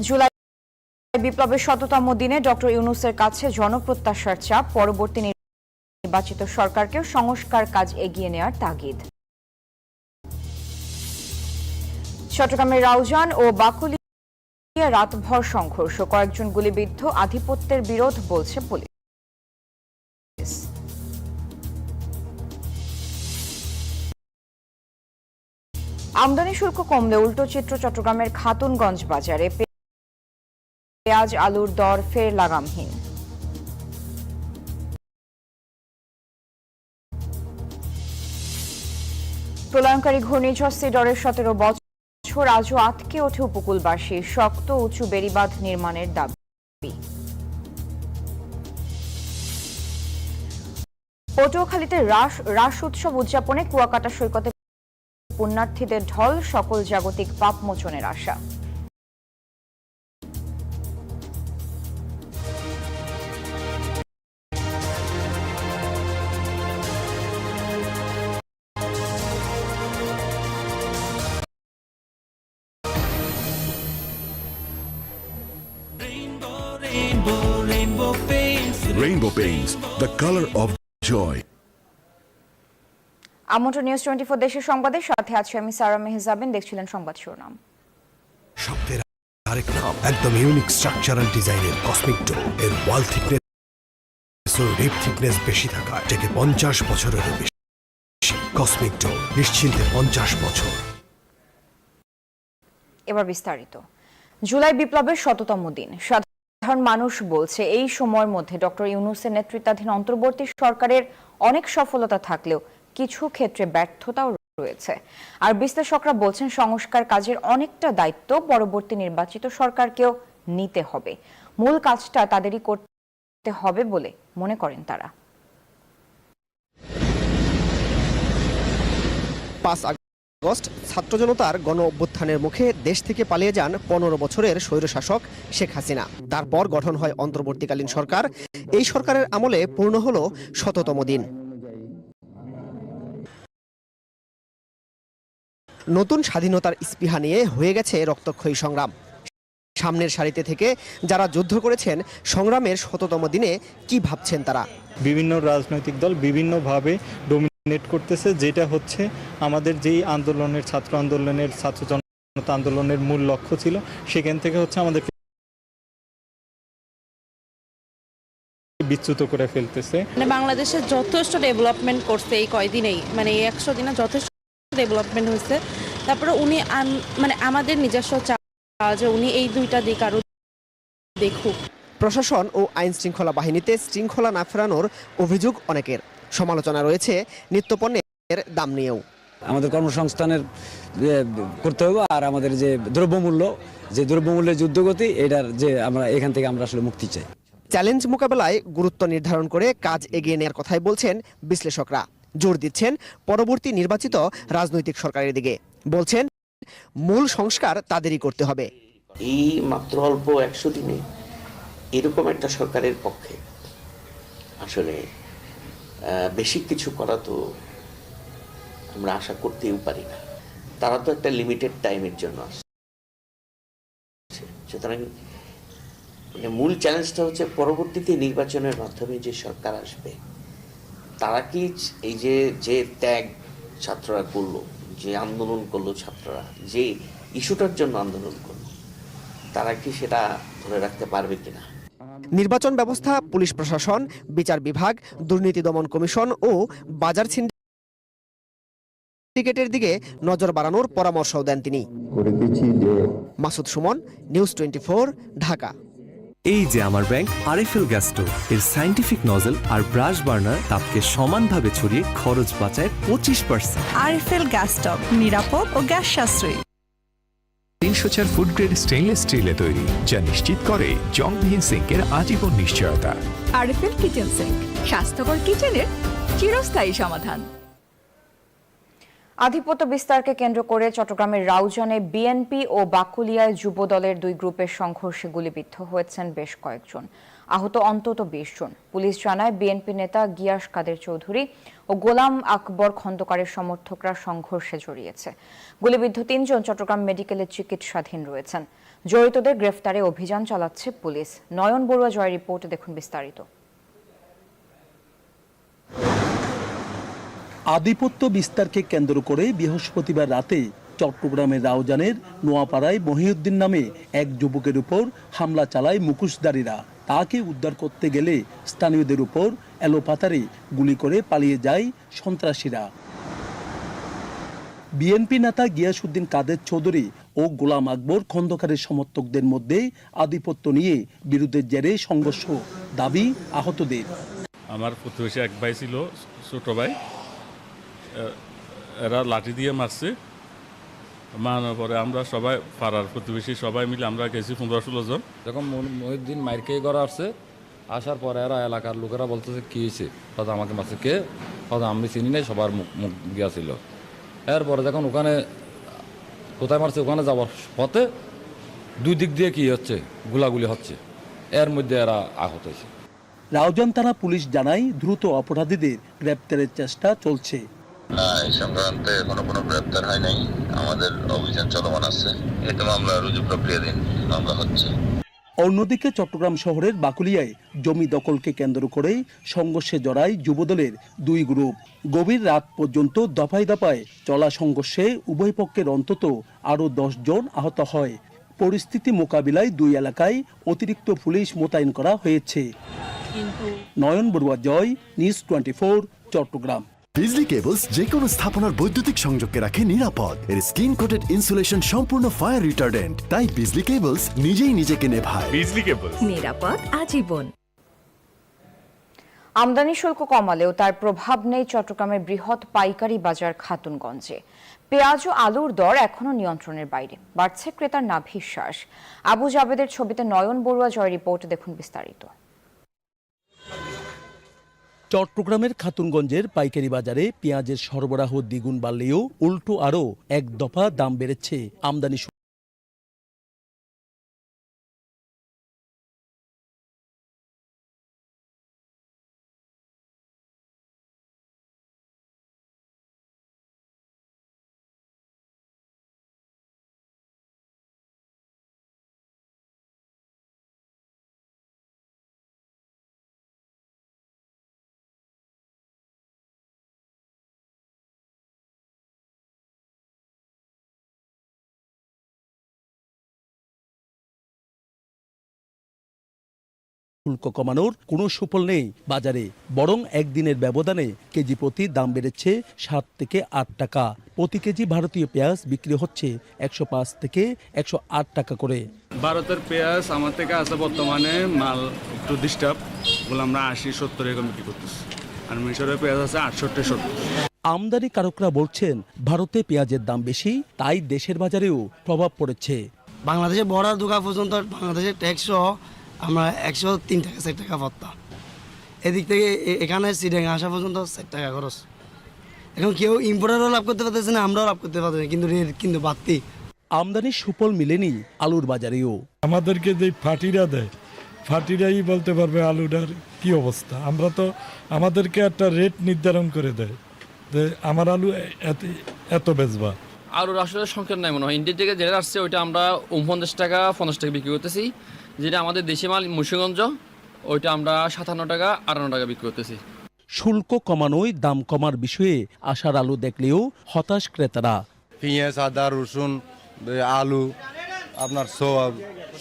জুলাই বিপ্লবের ১০০তম দিনে ডক্টর ইউনূসের কাছে জনপ্রত্যাশার চাপ, পরবর্তী নির্বাচিত সরকারকেও সংস্কার কাজ এগিয়ে নেওয়ার তাগিদ। চট্টগ্রামের রাউজান ও বাকলিয়া রাতভর সংঘর্ষ, কয়েকজন গুলিবিদ্ধ, আধিপত্যের বিরোধ বলছে পুলিশ। আমদানি শুল্ক কমলে উল্টো চিত্র চট্টগ্রামের খাতুনগঞ্জ বাজারে। পেঁয়াজ আলুর দর ফের লাগামহীন। প্রলয়ঙ্কারী ঘূর্ণিঝড় সিডরের ১৭ বছর আজও আটকে ওঠে উপকূলবাসী, শক্ত উঁচু বেড়িবাঁধ নির্মাণের দাবি। পটুয়াখালীতে রাস উৎসব উদযাপনে কুয়াকাটা সৈকতে পুণ্যার্থীদের ঢল, সকল জাগতিক পাপ মোচনের আশা। Rainbow Paints, the color of joy. আমন্ত্রণ নিউজ 24 দেশের সংবাদের সাথে আছি আমি সারা মেহজাবিন। দেখছিলেন সংবাদ শিরোনাম। শব্দের আরেক নাম, একদম ইউনিক স্ট্রাকচারাল ডিজাইনের কসমিক ডো। এর ওয়াল থিকনেস ও রিপ থিকনেস বেশি থাকা, থেকে 50 বছরেরও বেশি। কসমিক ডো, নিশ্চিন্তে 50 বছর। এবার বিস্তারিত। জুলাই বিপ্লবের ১০০তম দিন। সাধারণ মানুষ বলছে, এই সময়ের মধ্যে ডক্টর ইউনূসের নেতৃত্বাধীন অন্তর্বর্তী সরকারের অনেক সফলতা থাকলেও কিছু ক্ষেত্রে ব্যর্থতাও রয়েছে। আর বিশ্লেষকরা বলছেন, সংস্কার কাজের অনেকটা দায়িত্ব পরবর্তী নির্বাচিত সরকারকেও নিতে হবে। মূল কাজটা তাদেরই করতে হবে বলে মনে করেন তারা। ৫ আগস্ট ছাত্র জনতার গণ অভ্যুত্থানের মুখে দেশ থেকে পালিয়ে যান ১৫ বছরের স্বৈরশাসক শেখ হাসিনা। তারপর গঠন হয় অন্তর্বর্তীকালীন সরকার। এই সরকারের আমলে পূর্ণ হলো ১০০তম দিন। নতুন স্বাধীনতার স্পৃহা নিয়ে হয়ে গেছে রক্তক্ষয়ী সংগ্রাম। সামনের সারিতে থেকে যারা যুদ্ধ করেছেন, সংগ্রামের ১০০তম দিনে কি ভাবছেন তারা? বিভিন্ন রাজনৈতিক দল বিভিন্নভাবে ডমিনেট করতেছে, যেটা হচ্ছে আমাদের যেই আন্দোলনের ছাত্র জনতা আন্দোলনের মূল লক্ষ্য ছিল, সেখান থেকে হচ্ছে আমাদের বিচ্যুত করে ফেলতেছে। বাংলাদেশে যথেষ্ট ডেভেলপমেন্ট করছে এই কয়দিনেই, মানে ১০০ দিনে যথেষ্ট ডেভেলপমেন্ট হয়েছে। তারপরে উনি আমাদের নিজস্ব চাওয়া যে উনি এই দুইটা দিক আরো দেখুক। প্রশাসন ও আইন শৃঙ্খলা বাহিনীতে শৃঙ্খলা না ফেরানোর অভিযোগ অনেকের। সমালোচনা রয়েছে নিত্যপণ্যের দাম নিয়েও। আমাদের কর্মসংস্থানের করতে হবে, আর আমাদের যে দ্রব্যমূল্যের যুদ্ধগতি, এটার যে আমরা এখান থেকে আমরা আসলে মুক্তি চাই। চ্যালেঞ্জ মোকাবেলায় গুরুত্ব নির্ধারণ করে কাজ এগিয়ে নেওয়ার কথাই বলছেন বিশ্লেষকরা। জোর দিচ্ছেন পরবর্তী নির্বাচিত রাজনৈতিক সরকারের দিকে। বলছেন, মূল সংস্কার তাদেরই করতে হবে। এই মাত্র অল্প ১০০ দিনে এরকম একটা সরকারের পক্ষে আসলে বেশি কিছু করা তো আমরা আশা করতেও পারি না। তারা তো একটা লিমিটেড টাইমের জন্য আসছে। সুতরাং মূল চ্যালেঞ্জটা হচ্ছে পরবর্তীতে নির্বাচনের মাধ্যমে যে সরকার আসবে, তারা কি এই যে ত্যাগ ছাত্ররা করলো, যে আন্দোলন করলো ছাত্ররা, যে ইস্যুটার জন্য আন্দোলন করলো, তারা কি সেটা ধরে রাখতে পারবে কিনা? নির্বাচন ব্যবস্থা, পুলিশ প্রশাসন, বিচার বিভাগ, দুর্নীতি দমন কমিশন ও বাজার সিন্ডিকেটের দিকে নজর বাড়ানোর পরামর্শও দেন তিনি। মাসুদ সুমন, নিউজ 24, ঢাকা। এই যে আমার ব্যাংক আরএফএল গ্যাস স্টোভ, এর সায়েন্টিফিক নজল আর ব্রাশ বার্নার তাপকে সমানভাবে ছড়িয়ে খরচ বাঁচায় 25%। আরএফএল গ্যাস স্টোভ নিরাপদ ও গ্যাস সাশ্রয়ী। ৩০০ ফুড গ্রেড স্টেইনলেস স্টিলে তৈরি, যা নিশ্চিত করে জংবিহীন সিঙ্কের আজীবন নিশ্চয়তা। আরএফএল কিচেন সিঙ্ক, স্বাস্থ্যকর কিচেনের চিরস্থায়ী সমাধান। আধিপত্য বিস্তারকে কেন্দ্র করে চট্টগ্রামের রাউজানে বিএনপি ও বাকুলিয়ায় যুব দলের দুই গ্রুপের সংঘর্ষে গুলিবিদ্ধ হয়েছেন বেশ কয়েকজন। আহত অন্তত 20 জন। পুলিশ জানায় বিএনপি নেতা গিয়াস কাদের চৌধুরী ও গোলাম আকবর খন্দকারের সমর্থকরা সংঘর্ষে জড়িয়েছে। গুলিবিদ্ধ 3 জন চট্টগ্রাম মেডিকেলে চিকিৎসাধীন রয়েছেন। জড়িতদের গ্রেফতারে অভিযান চালাচ্ছে পুলিশ। নয়ন বড়ুয়া জয়ের রিপোর্টে দেখুন বিস্তারিত। আধিপত্য বিস্তারকে কেন্দ্র করে বৃহস্পতিবার রাতে চট্টগ্রামের রাউজানের নোয়াপাড়ায় মহিউদ্দিন নামে এক যুবকের উপর হামলা চালায় মুখোশধারীরা। তাকে উদ্ধার করতে গেলে স্থানীয়দের উপর এলোপাতাড়ি গুলি করে পালিয়ে যায় সন্ত্রাসীরা। বিএনপি নেতা গিয়াসউদ্দিন কাদের চৌধুরী ও গোলাম আকবর খন্দকারের সমর্থকদের মধ্যে আধিপত্য নিয়ে বিরোধের জেরে সংঘর্ষ, দাবি আহতদের। আমার প্রতিবেশী এক ভাই ছিল, ছোট ভাই, এরা লাঠি দিয়ে মারছে। মারার পরে আমরা সবাই পাড়ার প্রতিবেশী সবাই মিলে আমরা গেছি 15-16 জন। যখন মহিউদ্দিন মাইরকেই করা আসছে, আসার পরে এরা এলাকার লোকেরা বলতেছে কি হয়েছে, হয়তো আমাকে মারছে কে, হয়তো আমি চিনি নাই, সবার মুখ গিয়েছিল। এরপরে যখন ওখানে কোথায় মারছে ওখানে যাওয়ার পথে দুই দিক দিয়ে কি হচ্ছে, গুলাগুলি হচ্ছে, এর মধ্যে এরা আহত হয়েছে। রাউজান থানা পুলিশ জানায় দ্রুত অপরাধীদের গ্রেপ্তারের চেষ্টা চলছে। না, এই সংক্রান্তে এখনো কোনো গ্রেপ্তার হয় নাই। আমাদের অভিযান চলমান আছে। এতে মামলা রুজু প্রক্রিয়াধীন, মামলা হচ্ছে। অন্যদিকে চট্টগ্রাম শহরের বাকুলিয়ায় জমি দখলকে কেন্দ্র করে সংঘর্ষে জড়ায় যুবদলের দুই গ্রুপ। গভীর রাত পর্যন্ত দফায় দফায় চলা সংঘর্ষে উভয় পক্ষের অন্তত আরও 10 জন আহত হয়। পরিস্থিতি মোকাবিলায় দুই এলাকায় অতিরিক্ত পুলিশ মোতায়েন করা হয়েছে। নয়ন বড়ুয়া জয়, নিউজ 24, চট্টগ্রাম। বিজলি কেবলস যে কোনো স্থাপনার বৈদ্যুতিক সংযোগকে রাখে নিরাপদ। এর স্কিন কোটেড ইনসুলেশন সম্পূর্ণ ফায়ার রিটার্ডেন্ট, তাই বিজলি কেবলস নিজেই নিজেকে নেভায়। বিজলি কেবলস, নিরাপদ আজীবন। আমদানি শুল্ক কমালেও তার প্রভাব নেই চট্টগ্রামের বৃহৎ পাইকারি বাজার খাতুনগঞ্জে। পেঁয়াজ ও আলুর দর এখনো নিয়ন্ত্রণের বাইরে, বাড়ছে ক্রেতার নাভিশ্বাস। আবু জাবেদের ছবিতে নয়ন বড়ুয়া জয় রিপোর্টে দেখুন বিস্তারিত। চট্টগ্রামের খাতুনগঞ্জের পাইকারি বাজারে পেঁয়াজের সরবরাহ দ্বিগুণ বাড়লেও উল্টো আরও এক দফা দাম বেড়েছে। আমদানি শুল্ক কমানোর কোনো সুফল নেই বাজারে, বরং একদিনের ব্যবধানে কেজি প্রতি দাম বেড়েছে 7 থেকে 8 টাকা। প্রতি কেজি ভারতীয় পেঁয়াজ বিক্রি হচ্ছে 105 থেকে 108 টাকা করে। ভারতের পেঁয়াজ আমার থেকে আছে বর্তমানে মাল একটু ডিস্টার্ব, বলে আমরা 80-70 এরকম বিক্রি করতেছি। আর মিশরের পেঁয়াজ আছে 68-70। আমদানিকারকরা বলছেন ভারতে পেঁয়াজের দাম বেশি, তাই দেশের বাজারেও প্রভাব পড়েছে। বাংলাদেশে বর্ডার ঢোকা পর্যন্ত বাংলাদেশের ট্যাক্স আমরা 103 টাকা 4 টাকা ভত্তা, এদিক থেকে এখানে সিডাঙ্গা আসা পর্যন্ত 4 টাকা খরচ। এখন কেউ ইম্পোর্টারও লাভ করতে পারতেছে না, আমরাও লাভ করতে পারতেছি, কিন্তু রেট কিন্তু বাড়তি। আমদানির সুফল মিলেনি আলুর বাজারেও। আমাদেরকে যে ফাটিরা দেয়, ফাটিরাই বলতে পারবে আলুটার কি অবস্থা। আমরা তো আমাদেরকে একটা রেট নির্ধারণ করে দেয় যে আমার আলু এত বেচবা। আলুর আসলে সংখ্যা নাই মনে হয়। ইন্ডিয়া থেকে যেটা আসছে ওইটা আমরা 49 টাকা 50 টাকা বিক্রি করতেছি। যেটা আমাদের দেশি মাল মুন্সিগঞ্জ, ওইটা আমরা 57 টাকা 58 টাকা বিক্রি করতেছি। শুল্ক কমানোয় দাম কমার বিষয়ে আশার আলো দেখলেও হতাশ ক্রেতারা। পেঁয়াজ, আদা, রসুন, আলু, আপনার সোয়া,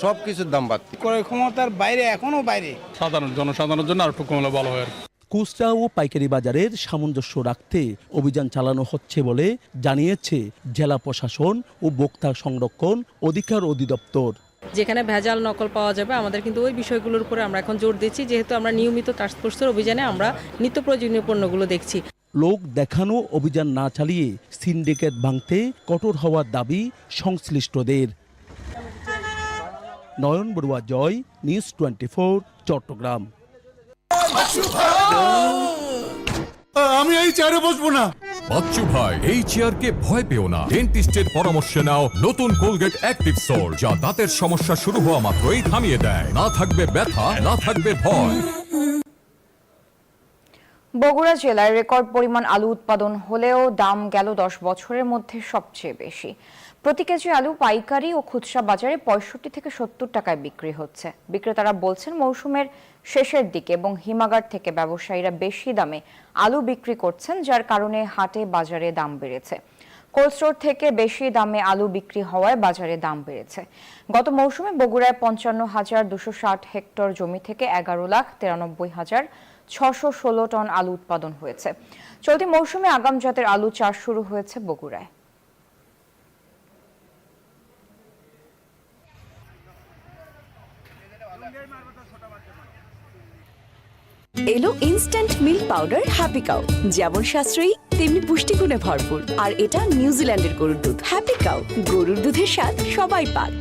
সব কিছুর দাম বাড়তি। ক্রয় ক্ষমতার বাইরে, এখনো বাইরে। সাধারণ জনসাধারণের জন্য আর একটু কমলে ভালো হয়। খুচরা ও পাইকারি বাজারের সামঞ্জস্য রাখতে অভিযান চালানো হচ্ছে বলে জানিয়েছে জেলা প্রশাসন ও ভোক্তা সংরক্ষণ অধিকার অধিদপ্তর। যেখানে ভেজাল নকল পাওয়া যাবে আমাদের কিন্তু ওই বিষয়গুলোর উপরে আমরা এখন জোর দিচ্ছি, যেহেতু আমরা নিয়মিত টাস্ক ফোর্সের অভিযানে আমরা নিত্য প্রয়োজনীয় পণ্যগুলো দেখছি। লোক দেখানো অভিযান না চালিয়ে সিন্ডিকেট ভাঙতে কঠোর হওয়ার দাবি সংশ্লিষ্টদের। নয়ন বড়ুয়া জয়, নিউজ 24, চট্টগ্রাম। আমি এই চেয়ারে বসবো না। বাচ্চু ভাই, এই চেয়ারকে ভয় পেও না। ডেন্টিস্টের পরামর্শ নাও নতুন কোলগেট অ্যাক্টিভ সোল্ড, যা দাঁতের সমস্যা শুরু হওয়া মাত্রই থামিয়ে দেয়। না থাকবে ব্যথা, না থাকবে ভয়। বগুড়া জেলায় রেকর্ড পরিমাণ আলু উৎপাদন হলেও দাম গেল 10 বছরের মধ্যে সবচেয়ে বেশি। প্রতি কেজি আলু পাইকারি ও খুচরা বাজারে 65 থেকে 70 টাকায় বিক্রি হচ্ছে। বিক্রেতারা বলছেন মৌসুমের শেষের দিকে এবং হিমাগার থেকে ব্যবসায়ীরা বেশি দামে আলু বিক্রি করছেন, যার কারণে হাটে বাজারে দাম বেড়েছে। কোল্ড স্টোর থেকে বেশি দামে আলু বিক্রি হওয়ায় বাজারে দাম বেড়েছে। গত মৌসুমে বগুড়ায় 55,260 হেক্টর জমি থেকে 11,93,616 টন আলু উৎপাদন হয়েছে। চলতি মৌসুমে আগাম জাতের আলু চাষ শুরু হয়েছে বগুড়ায়। এলো instant milk powder happy cow, যেমন সাশ্রয়ী তেমনি পুষ্টিগুণে ভরপুর। আর এটা নিউজিল্যান্ডের গরুর দুধ। হ্যাপি কাউ, গরুর দুধের স্বাদ সবাই পাক।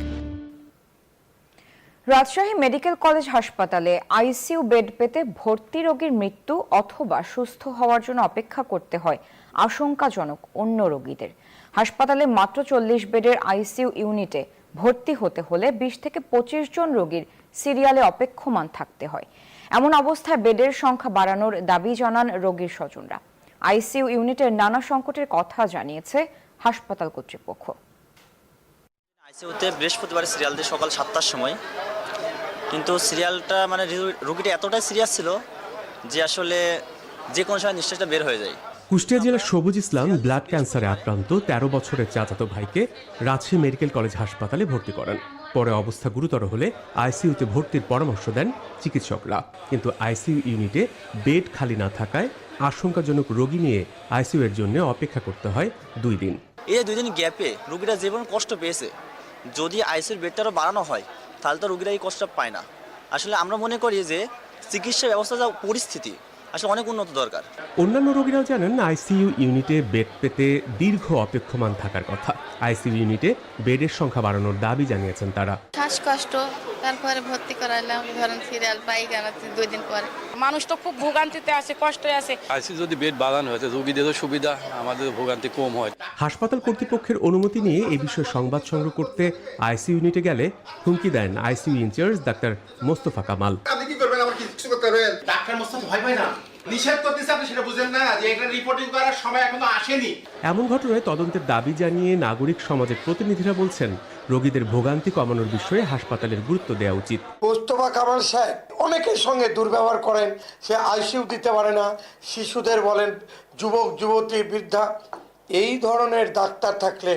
রাজশাহী মেডিকেল কলেজ হাসপাতালে আইসিইউ বেড পেতে ভর্তি রোগীর মৃত্যু অথবা সুস্থ হওয়ার জন্য অপেক্ষা করতে হয় আশঙ্কাজনক অন্য রোগীদের। হাসপাতালে মাত্র 40 বেডের আইসিইউ ইউনিটে ভর্তি হতে হলে 20 থেকে 25 জন রোগীর সিরিয়ালে অপেক্ষমান থাকতে হয়। এমন অবস্থায় বেডের সংখ্যা বাড়ানোর দাবি জানান রোগীর স্বজনরা। আইসিইউ ইউনিটের নানা সংকটের কথা জানিয়েছে হাসপাতাল কর্তৃপক্ষ। আইসিইউতে বৃহস্পতিবার সিরিয়াল দিয়ে সকাল 7টার সময়, কিন্তু সিরিয়ালটা মানে রোগীটা এতটাই সিরিয়াস ছিল যে আসলে যে কোনো সময় নিঃশ্বাসটা বের হয়ে যায়। কুষ্টিয়া জেলার সবুজ ইসলাম ব্লাড ক্যান্সারে আক্রান্ত 13 বছরের চাচাতো ভাইকে রাজশাহী মেডিকেল কলেজ হাসপাতালে ভর্তি করেন। পরে অবস্থা গুরুতর হলে আইসিইউতে ভর্তির পরামর্শ দেন চিকিৎসকরা, কিন্তু আইসিইউ ইউনিটে বেড খালি না থাকায় আশঙ্কাজনক রোগী নিয়ে আইসিইউ এর জন্য অপেক্ষা করতে হয় 2 দিন। এই 2 দিন গ্যাপে রোগীরা যেমন কষ্ট পেয়েছে, যদি আইসিইউর বেডটা আরও বাড়ানো হয় তাহলে তো রোগীরা এই কষ্টটা পায় না। আসলে আমরা মনে করি যে চিকিৎসা ব্যবস্থা যা পরিস্থিতি আসলে অনেক উন্নত দরকার। অন্যান্য রোগীরাও জানেন আইসিইউ ইউনিটে বেড পেতে দীর্ঘ অপেক্ষমান থাকার কথা। আইসিইউ ইউনিটে বেডের সংখ্যা বাড়ানোর দাবি জানিয়েছেন তারা। শ্বাসকষ্ট, তারপরে ভর্তি করাইলাম, ধরেন সিরিয়াল পাই কেন 2 দিন পরে। মানুষ তো খুব ভোগান্তিতে আছে, কষ্টে আছে। আইসিইউ যদি বেড বাড়ানো হয় রোগীদেরও সুবিধা, আমাদের ভোগান্তি কম হয়। হাসপাতাল কর্তৃপক্ষের অনুমতি নিয়ে এই বিষয়ে সংবাদ সংগ্রহ করতে আইসিইউ ইউনিটে গেলে হুমকি দেন ICU in-charge doctor Mostafa Kamal. আপনি কি করবেন? আমার কিছু করতে হবে। ডাক্তার মোস্তফা ভয় পায় না, নিষেধ করতেছে, আপনি সেটা বুঝেন না যে এটা রিপোর্টিং করার সময় এখনো আসেনি। এমন ঘটনায় তদন্তের দাবি জানিয়ে নাগরিক সমাজের প্রতিনিধিরা বলছেন রোগীদের ভোগান্তি কমানোর বিষয়ে হাসপাতালের গুরুত্ব দেওয়া উচিত। মোস্তফা কামাল সাহেব অনেকের সঙ্গে দুর্ব্যবহার করেন, সে আইসিইউ দিতে পারে না, শিশুদের বলেন, যুবক যুবতী বৃদ্ধা, এই ধরনের ডাক্তার থাকলে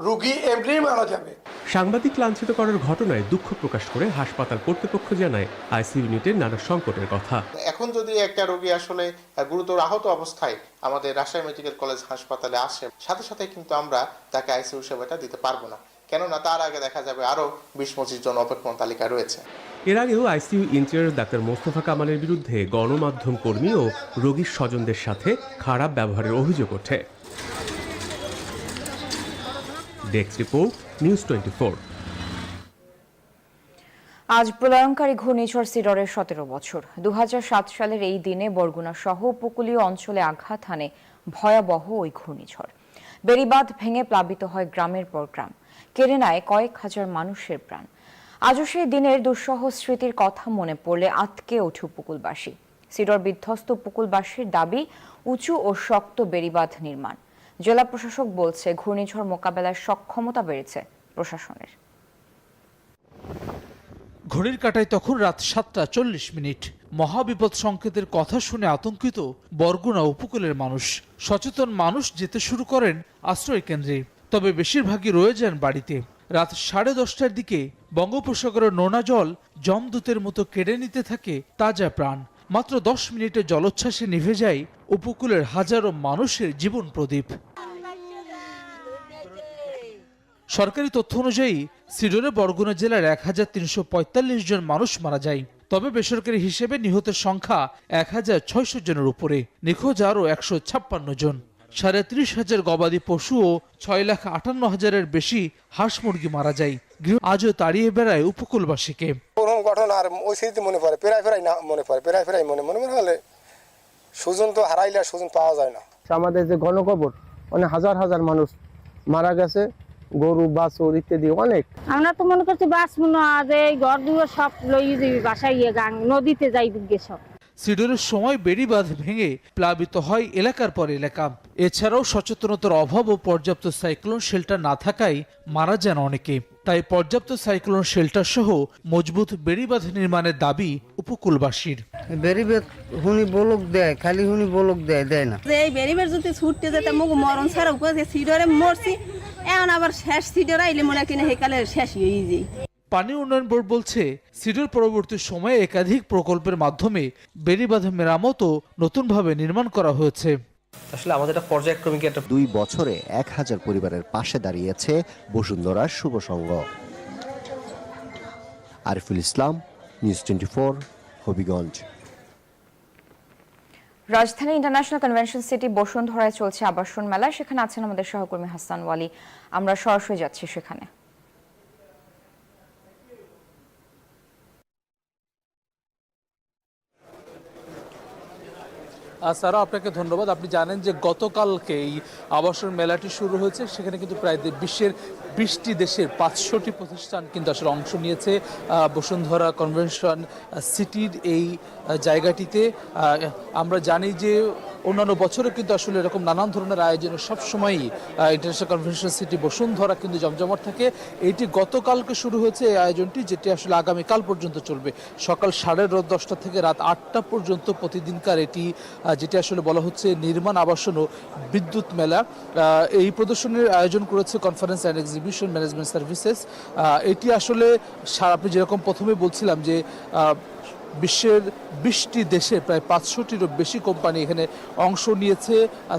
রোগী এমনি মারা যাবে। সাংবাদিক লাঞ্ছিত করার ঘটনায় দুঃখ প্রকাশ করে হাসপাতাল কর্তৃপক্ষ জানায় আইসিইউ ইউনিটের নানা সংকটের কথা। এখন যদি একটা রোগী আসলে গুরুতর আহত অবস্থায় আমাদের রাজশাহী মেডিকেল কলেজ হাসপাতালে আসে, সাথে সাথে কিন্তু আমরা তাকে আইসিইউ সেবাটা দিতে পারবো না, কেননা তার আগে দেখা যাবে আরো 20-25 জন অপেক্ষমান তালিকায় রয়েছে। এর আগেও আইসিইউ ইনচার্জ ডাক্তার মোস্তফা কামালের বিরুদ্ধে গণমাধ্যম কর্মী ও রোগীর স্বজনদের সাথে খারাপ ব্যবহারের অভিযোগ ওঠে। Desk report, news 24। আজ প্রলয়ঙ্কারী ঘূর্ণিঝড় সিডরের 17 বছর। 2007 সালের এই দিনে বরগুনা সহ উপকূলীয় অঞ্চলে আঘাত হানে ভয়াবহ ওই ঘূর্ণিঝড়। বেড়িবাঁধ ভেঙে প্লাবিত হয় গ্রামের পর গ্রাম, কেড়ে নেয় কয়েক হাজার মানুষের প্রাণ। আজও সেই দিনের দুঃসহ স্মৃতির কথা মনে পড়লে আঁতকে ওঠে উপকূলবাসী। সিডর বিধ্বস্ত উপকূলবাসীর দাবি উঁচু ও শক্ত বেড়িবাঁধ নির্মাণ। জেলা প্রশাসক বলছে ঘূর্ণিঝড় মোকাবেলার সক্ষমতা বেড়েছে প্রশাসনের। ঘড়ির কাঁটায় তখন রাত 7:40। মহাবিপদ সংকেতের কথা শুনে আতঙ্কিত বরগুনা উপকূলের মানুষ। সচেতন মানুষ যেতে শুরু করেন আশ্রয় কেন্দ্রে, তবে বেশিরভাগই রয়ে যান বাড়িতে। রাত 10:30টার দিকে বঙ্গোপসাগরের নোনা জল জমদূতের মতো কেড়ে নিতে থাকে তাজা প্রাণ। মাত্র 10 মিনিটে জলোচ্ছ্বাসে নিভে যায় উপকূলের হাজারো মানুষের জীবন প্রদীপ। সরকারি তথ্য অনুযায়ী সিডরে বরগুনা জেলার 1345 জন মানুষ মারা যায়, তবে বেসরকারি হিসেবে নিহতের সংখ্যা 1600 জনের উপরে। নিখোঁজ আরও 156 জন। 30,500 গবাদি পশু ও 6,58,000-এর বেশি হাঁস মুরগি মারা যায়। আজও তাড়িয়ে বেড়ায় উপকূলবাসীকে। ঘটনা আর ওই স্মৃতি মনে পড়ে, প্রায় না মনে পড়ে, প্রায় মনে হলে সুজন তো হারাইলে সুজন পাওয়া যায় না। হচ্ছে আমাদের যে গণকবর, অনেক হাজার হাজার মানুষ মারা গেছে, গরু বাছুর ইত্যাদি অনেক। আমরা তো মনে করছি বাস মনে হয় এই ঘর দুয়ার সব লই যাবি, বাসায় গিয়ে গাং নদীতে যাইবি গে সব। সিডরের সময় বেড়িবাঁধ ভেঙে প্লাবিত হয় এলাকার পর এলাকা। এছাড়াও সচেতনতার অভাব ও পর্যাপ্ত সাইক্লোন শেল্টার না থাকায় মারা যান অনেকে। তাই পর্যাপ্ত সাইক্লোন শেল্টার সহ মজবুত বেড়িবাঁধ নির্মাণের দাবি উপকূলবাসীর। বেরিবেদ হুনি বলক দেয়, খালি হুনি বলক দেয় না। এই বেরিবেদ যদি ছুটতে যেতে মুখ মরণ ছাড়া উপরে সিডরে মরছি, এখন আবার শেষ সিডর আইলে মনে কিনা হেকালে শেষ হয়ে যায়। পানি উন্নয়ন বোর্ড বলছে সিডর পরবর্তী সময়ে একাধিক প্রকল্পের মাধ্যমে বেড়িবাঁধ মেরামত ও নতুনভাবে নির্মাণ করা হয়েছে। আসলে আমাদের একটা পর্যায়ক্রমিক 2 বছরে 1000 পরিবারের পাশে দাঁড়িয়েছে বসুন্ধরার শুভ সংঘ। আরিফুল ইসলাম, নিউজ 24, হবিগঞ্জ। রাজধানী ইন্টারন্যাশনাল কনভেনশন সিটি বসুন্ধরায় চলছে আবাসন মেলা। সেখানে আছেন আমাদের সহকর্মী হাসান ওয়ালি। আমরা সরাসরি যাচ্ছি সেখানে। স্যার, আপনাকে ধন্যবাদ। আপনি জানেন যে গতকালকে এই আবাসন মেলাটি শুরু হয়েছে। সেখানে কিন্তু প্রায় বিশ্বের 20টি দেশের 500টি প্রতিষ্ঠান কিন্তু আসলে অংশ নিয়েছে বসুন্ধরা কনভেনশন সিটির এই জায়গাটিতে। আমরা জানি যে অন্যান্য বছরে কিন্তু আসলে এরকম নানান ধরনের আয়োজনে সবসময়ই ইন্টারন্যাশনাল কনভেনশন সিটি বসুন্ধরা কিন্তু জমজমাট থাকে। এইটি গতকালকে শুরু হয়েছে এই আয়োজনটি, যেটি আসলে আগামীকাল পর্যন্ত চলবে। সকাল 10:30 থেকে রাত 8টা পর্যন্ত প্রতিদিনকার এটি, যেটি আসলে বলা হচ্ছে নির্মাণ আবাসন ও বিদ্যুৎ মেলা। এই প্রদর্শনীর আয়োজন করেছে conference and exhibition management services. এটি আসলে আপনি যেরকম প্রথমে বলছিলাম যে বিশ্বের 20টি দেশে প্রায় 500টিরও বেশি কোম্পানি এখানে অংশ নিয়েছে।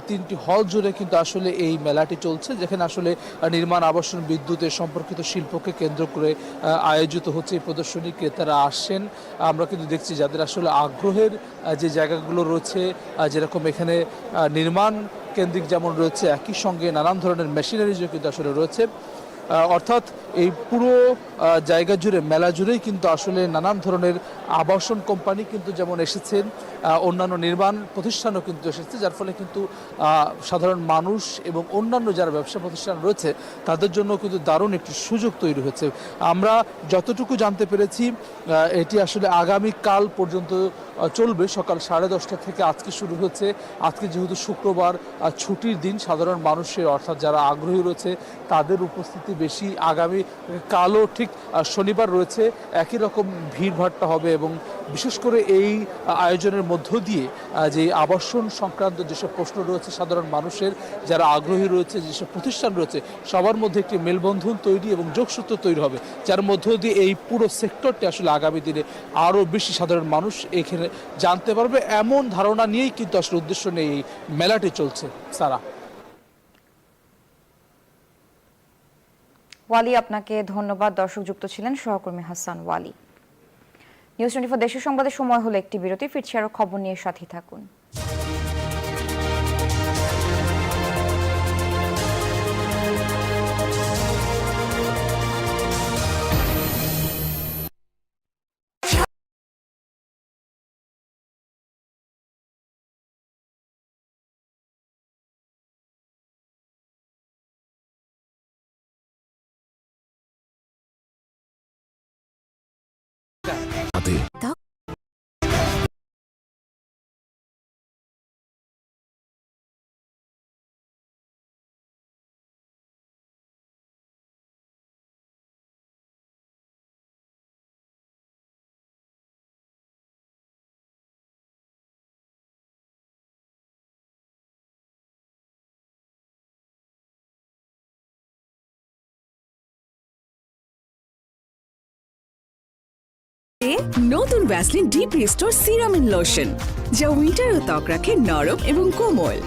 3টি হল জুড়ে কিন্তু আসলে এই মেলাটি চলছে, যেখানে আসলে নির্মাণ আবাসন বিদ্যুতের সম্পর্কিত শিল্পকে কেন্দ্র করে আয়োজিত হচ্ছে এই প্রদর্শনী। ক্রেতারা আসেন, আমরা কিন্তু দেখছি যাদের আসলে আগ্রহের যে জায়গাগুলো রয়েছে, যেরকম এখানে নির্মাণ কেন্দ্রিক যেমন রয়েছে, একই সঙ্গে নানান ধরনের মেশিনারিজও কিন্তু আসলে রয়েছে। অর্থাৎ এই পুরো জায়গা জুড়ে, মেলা জুড়েই কিন্তু আসলে নানান ধরনের আবাসন কোম্পানি কিন্তু যেমন এসেছেন, অন্যান্য নির্মাণ প্রতিষ্ঠানও কিন্তু এসেছে, যার ফলে কিন্তু সাধারণ মানুষ এবং অন্যান্য যারা ব্যবসা প্রতিষ্ঠান রয়েছে তাদের জন্য কিন্তু দারুণ একটি সুযোগ তৈরি হয়েছে। আমরা যতটুকু জানতে পেরেছি এটি আসলে আগামীকাল পর্যন্ত চলবে। সকাল 10:30 থেকে আজকে শুরু হচ্ছে। আজকে যেহেতু শুক্রবার ছুটির দিন, সাধারণ মানুষের অর্থাৎ যারা আগ্রহী রয়েছে তাদের উপস্থিতি বেশি। আগামী কালও ঠিক শনিবার রয়েছে, একই রকম ভিড়ভাট্টা হবে এবং বিশেষ করে এই আয়োজনের মধ্য দিয়ে যে আবাসন সংক্রান্ত যেসব প্রশ্ন রয়েছে সাধারণ মানুষের, যারা আগ্রহী রয়েছে, যেসব প্রতিষ্ঠান রয়েছে, সবার মধ্যে একটি মেলবন্ধন তৈরি এবং যোগসূত্র তৈরি হবে, যার মধ্য দিয়ে এই পুরো সেক্টরটি আসলে আগামী দিনে আরও বেশি সাধারণ মানুষ এখানে জানতে পারবে, এমন ধারণা নিয়েই কিন্তু আসলে উদ্দেশ্য নিয়ে এই মেলাটি চলছে। সারা ওয়ালি, আপনাকে ধন্যবাদ। দর্শক যুক্ত ছিলেন সহকর্মী হাসান ওয়ালি। নিউজ 24 দেশের সংবাদের সময় হলো একটি বিরতি। ফিরছি আরো খবর নিয়ে, সাথে থাকুন। নতুন Vaseline deep restore serum and lotion, যা উইন্টার ও ত্বক রাখে নরম এবং কোমল।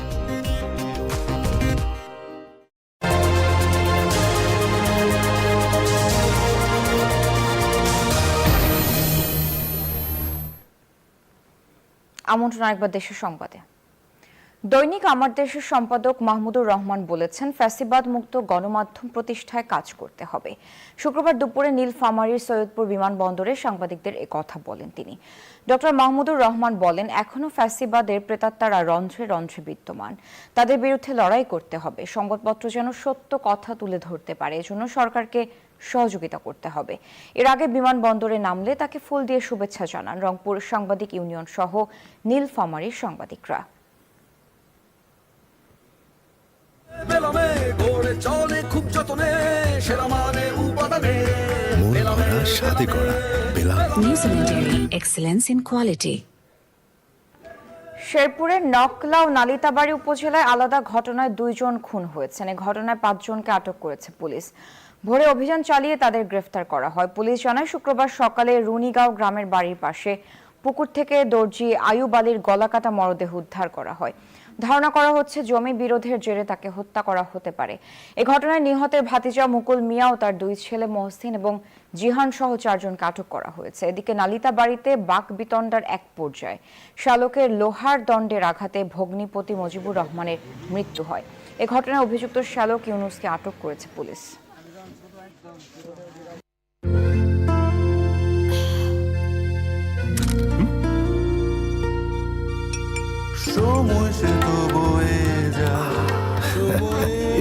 আমন্ত্রণ আরেকবার দেশের সংবাদে। দৈনিক আমার দেশের সম্পাদক মাহমুদুর রহমান বলেছেন, ফ্যাসিবাদ মুক্ত গণমাধ্যম প্রতিষ্ঠায় কাজ করতে হবে। শুক্রবার দুপুরে নীলফামারীর সৈয়দপুর বিমানবন্দরে সাংবাদিকদের কথা বলেন তিনি। ডক্টর মাহমুদুর রহমান বলেন, এখনো ফ্যাসিবাদের প্রেতাত্মারা রন্ধ্রে রন্ধ্রে বিদ্যমান, তাদের বিরুদ্ধে লড়াই করতে হবে। সংবাদপত্র যেন সত্য কথা তুলে ধরতে পারে, এজন্য সরকারকে সহযোগিতা করতে হবে। এর আগে বিমানবন্দরে নামলে তাকে ফুল দিয়ে শুভেচ্ছা জানান রংপুর সাংবাদিক ইউনিয়ন সহ নীলফামারীর সাংবাদিকরা। শেরপুরের নকলা ও নালিতাবাড়ী উপজেলায় আলাদা ঘটনায় 2 জন খুন হয়েছেন। এই ঘটনায় 5 জনকে আটক করেছে পুলিশ। ভোরে অভিযান চালিয়ে তাদের গ্রেফতার করা হয়। পুলিশ জানায়, শুক্রবার সকালে রুনিগাঁও গ্রামের বাড়ির পাশে পুকুর থেকে দর্জি আয়ুব আলীর গলাকাটা মরদেহ উদ্ধার করা হয়। ধারণা করা হচ্ছে জমি বিরোধের জেরে তাকে হত্যা করা হতে পারে। এই ঘটনায় নিহতের ভাতিজা মুকুল মিয়া ও তার 2 ছেলে মহসিন এবং জিহান সহ 4 জনকে আটক করা হয়েছে। এদিকে নালিতাবাড়ীতে বাক বিতণ্ডার এক পর্যায়ে শালকের লোহার দণ্ডের আঘাতে ভগ্নিপতি মুজিবুর রহমানের মৃত্যু হয়। এই ঘটনায় অভিযুক্ত শালক ইউনুসকে আটক করেছে পুলিশ।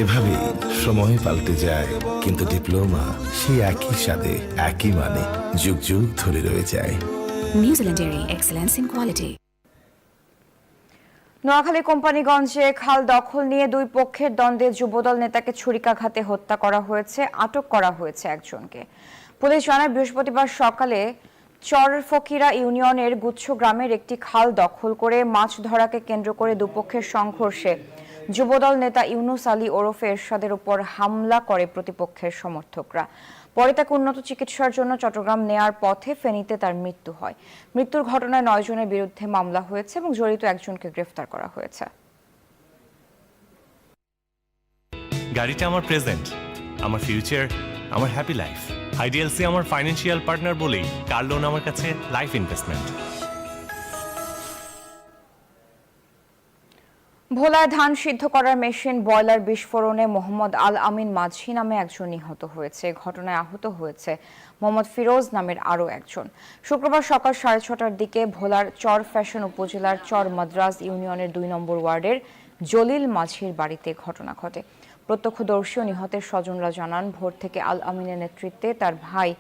এভাবেই সময় পাল্টে যায়, কিন্তু ডিপ্লোমা সেই একই স্বাদে একই মানে যুগ যুগ ধরে রয়ে যায়। নিউজিল্যান্ডের এক্সেলেন্স ইন কোয়ালিটি। নোয়াখালী কোম্পানিগঞ্জে খাল দখল নিয়ে 2 পক্ষের দ্বন্দ্বে যুবদল নেতাকে ছুরিকাঘাতে হত্যা করা হয়েছে, আটক করা হয়েছে একজনকে। পুলিশ জানায়, বৃহস্পতিবার সকালে চরফকিরা ইউনিয়নের গুচ্ছ গ্রামের একটি খাল দখল করে মাছ ধরাকে কেন্দ্র করে দুপক্ষের সংঘর্ষে যুবদল নেতা ইউনুস আলী ওরফে এরশাদের উপর হামলা করে প্রতিপক্ষের সমর্থকরা। পরে তাকে উন্নত চিকিৎসার জন্য চট্টগ্রাম নেয়ার পথে ফেনীতে তার মৃত্যু হয়। মৃত্যুর ঘটনায় 9 জনের বিরুদ্ধে মামলা হয়েছে এবং জড়িত একজনকে গ্রেফতার করা হয়েছে। গাড়িটা আমার প্রেজেন্ট, আমার ফিউচার, আমার হ্যাপি লাইফ। আইডিএলসি আমার ফাইন্যান্সিয়াল পার্টনার বলেই কার লোন আমার কাছে লাইফ ইনভেস্টমেন্ট। ভোলায় ধান সিদ্ধ করার মেশিন বয়লার বিস্ফোরণে মোহাম্মদ আল আমিন মাঝি নামে একজন নিহত হয়েছে। ঘটনায় আহত হয়েছে মোহাম্মদ ফিরোজ নামের আরও একজন। শুক্রবার সকাল 6:30টার দিকে ভোলার চর ফ্যাশন উপজেলার চর মাদ্রাজ ইউনিয়নের 2 নম্বর ওয়ার্ডের জলিল মাঝির বাড়িতে ঘটনা ঘটে। প্রত্যক্ষদর্শী ও নিহতের স্বজনরা জানান, ভোর থেকে আল আমিনের নেতৃত্বে তার ভাই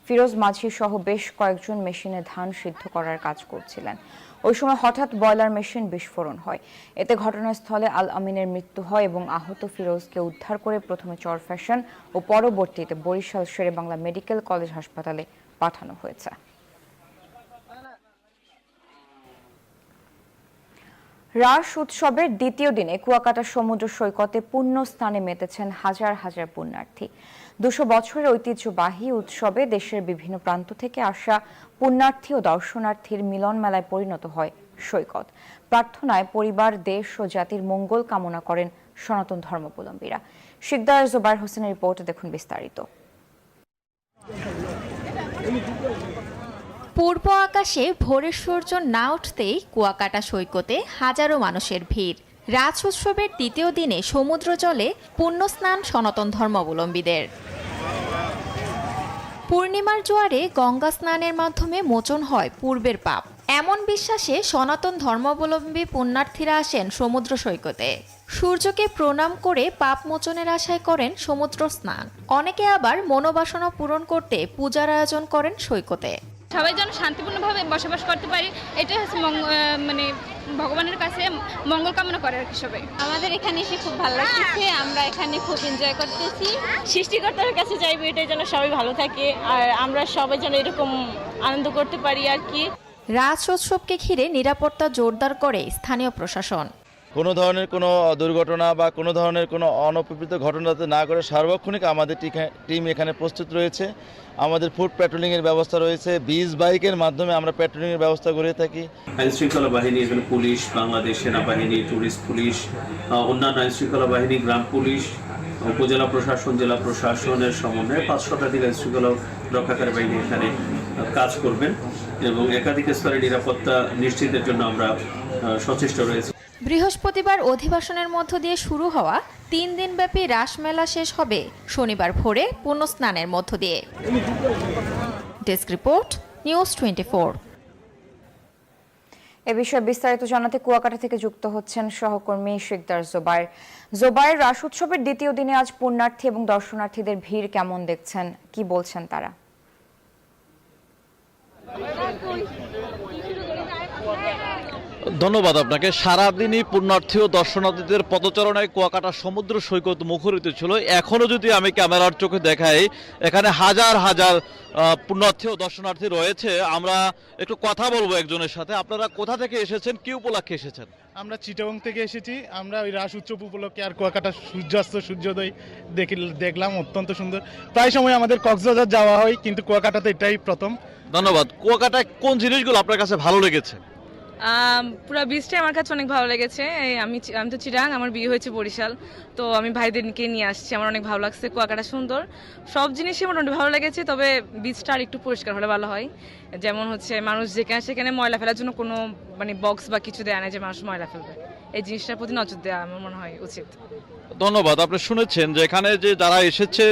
ফিরোজ মাঝি সহ বেশ কয়েকজন মেশিনে ধান সিদ্ধ করার কাজ করছিলেন। ওই সময় হঠাৎ বয়লার মেশিন বিস্ফোরণ হয়। এতে ঘটনাস্থলে আল আমিনের মৃত্যু হয় এবং আহত ফিরোজকে উদ্ধার করে প্রথমে চর ফ্যাশন ও পরবর্তীতে বরিশাল শেরেবাংলা মেডিকেল কলেজ হাসপাতালে পাঠানো হয়েছে। রাস উৎসবের দ্বিতীয় দিনে কুয়াকাটা সমুদ্র সৈকতে পুণ্য স্নানে মেতেছেন হাজার হাজার পুণ্যার্থী। 200 বছরের ঐতিহ্যবাহী উৎসবে দেশের বিভিন্ন প্রান্ত থেকে আসা পুণ্যার্থী ও দর্শনার্থীর মিলন মেলায় পরিণত হয় সৈকত। প্রার্থনায় পরিবার, দেশ ও জাতির মঙ্গল কামনা করেন সনাতন ধর্মাবলম্বীরা। শিকদার জোবায়ের হোসেনের রিপোর্টে দেখুন বিস্তারিত। পূর্ব আকাশে ভোরের সূর্য না উঠতেই কুয়াকাটা সৈকতে হাজারো মানুষের ভিড়। রাজ উৎসবের দ্বিতীয় দিনে সমুদ্র জলে পুণ্য স্নান সনাতন ধর্মাবলম্বীদের। পূর্ণিমার জোয়ারে গঙ্গা স্নানের মাধ্যমে মোচন হয় পূর্বের পাপ, এমন বিশ্বাসে সনাতন ধর্মাবলম্বী পুণ্যার্থীরা আসেন সমুদ্র সৈকতে। সূর্যকে প্রণাম করে পাপ মোচনের আশায় করেন সমুদ্র স্নান। অনেকে আবার মনোবাসনা পূরণ করতে পূজার আয়োজন করেন সৈকতে। সবাই যেন শান্তিপূর্ণভাবে বসবাস করতে পারি, এটাই হচ্ছে মানে ভগবানের কাছে মঙ্গল কামনা করে আর কি সবাই। আমাদের এখানে এসে খুব ভালো লাগছে, আমরা এখানে খুব এনজয় করতেছি। সৃষ্টিকর্তার কাছে চাইবো এটাই যেন সবাই ভালো থাকে আর আমরা সবাই যেন এরকম আনন্দ করতে পারি আর কি। রাজ উৎসবকে ঘিরে নিরাপত্তা জোরদার করে স্থানীয় প্রশাসন। কোনো ধরনের কোনো দুর্ঘটনা বা কোনো ধরনের কোনো অনপ্রীত ঘটনা যাতে না করে সার্বক্ষণিক আমাদের টিম এখানে প্রস্তুত রয়েছে। আমাদের ফুড প্যাট্রোলিংয়ের ব্যবস্থা রয়েছে, 20 বাইকের মাধ্যমে আমরা প্যাট্রোলিংয়ের ব্যবস্থা করে থাকি। আইনশৃঙ্খলা বাহিনী, এখানে পুলিশ, বাংলাদেশ সেনাবাহিনী, টুরিস্ট পুলিশ, অন্যান্য আইনশৃঙ্খলা বাহিনী, গ্রাম পুলিশ, উপজেলা প্রশাসন, জেলা প্রশাসনের সমন্বয়ে 5 শতাধিক আইনশৃঙ্খলা রক্ষাকারী বাহিনী এখানে কাজ করবেন এবং একাধিক স্তরে নিরাপত্তা নিশ্চিতের জন্য আমরা সচেষ্ট রয়েছে। বৃহস্পতিবার অধিবেশনের মধ্য দিয়ে শুরু হওয়া 3 দিনব্যাপী রাসমেলা শেষ হবে শনিবার ভোরে পুণ্যস্নানের মধ্য দিয়ে। Desk report, news 24। এ বিষয়ে বিস্তারিত জানাতে কুয়াকাটা থেকে যুক্ত হচ্ছেন সহকর্মী শিকদার জোবায়ের। জোবায়ের, রাস উৎসবের দ্বিতীয় দিনে আজ পুণ্যার্থী এবং দর্শনার্থীদের ভিড় কেমন দেখছেন, কি বলছেন তারা? ধন্যবাদ আপনাকে। সারাদিনই পুণ্যার্থী ও দর্শনার্থীদের পদচারণায় কুয়াকাটা সমুদ্র সৈকত মুখরিত ছিল। এখনো যদি আমি ক্যামেরার চোখে দেখাই, এখানে হাজার হাজার পুণ্যার্থী ও দর্শনার্থী রয়েছে। আমরা একটু কথা বলবো একজনের সাথে। আপনারা কোথা থেকে এসেছেন, কি উপলক্ষে এসেছেন? আমরা চিটাগং থেকে এসেছি। আমরা ওই রাস উৎসব উপলক্ষে আর কুয়াকাটা সূর্যাস্ত সূর্যোদয় দেখলাম, অত্যন্ত সুন্দর। প্রায় সময় আমাদের কক্সবাজার যাওয়া হয়, কিন্তু কুয়াকাটাতে এটাই প্রথম। ধন্যবাদ। কুয়াকাটায় কোন জিনিসগুলো আপনার কাছে ভালো লেগেছে? পুরো বীজটাই আমার কাছে অনেক ভালো লেগেছে। আমি তো চিটাং, আমার বিয়ে হয়েছে বরিশাল, তো আমি ভাইদেরকে নিয়ে আসছি। আমার অনেক ভালো লাগছে, কুয়াকাটা সুন্দর, সব জিনিসই মোটামুটি ভালো লেগেছে। তবে বীজটা আর একটু পরিষ্কার হলে ভালো হয়। যেমন হচ্ছে মানুষ যেখানে সেখানে ময়লা ফেলার জন্য কোনো বক্স বা কিছু দেয় না যে মানুষ ময়লা ফেলবে, এই জিনিসটার প্রতি নজর দেওয়া আমার মনে হয় উচিত। ধন্যবাদ। আপনি শুনেছেন যে এখানে যে যারা এসেছে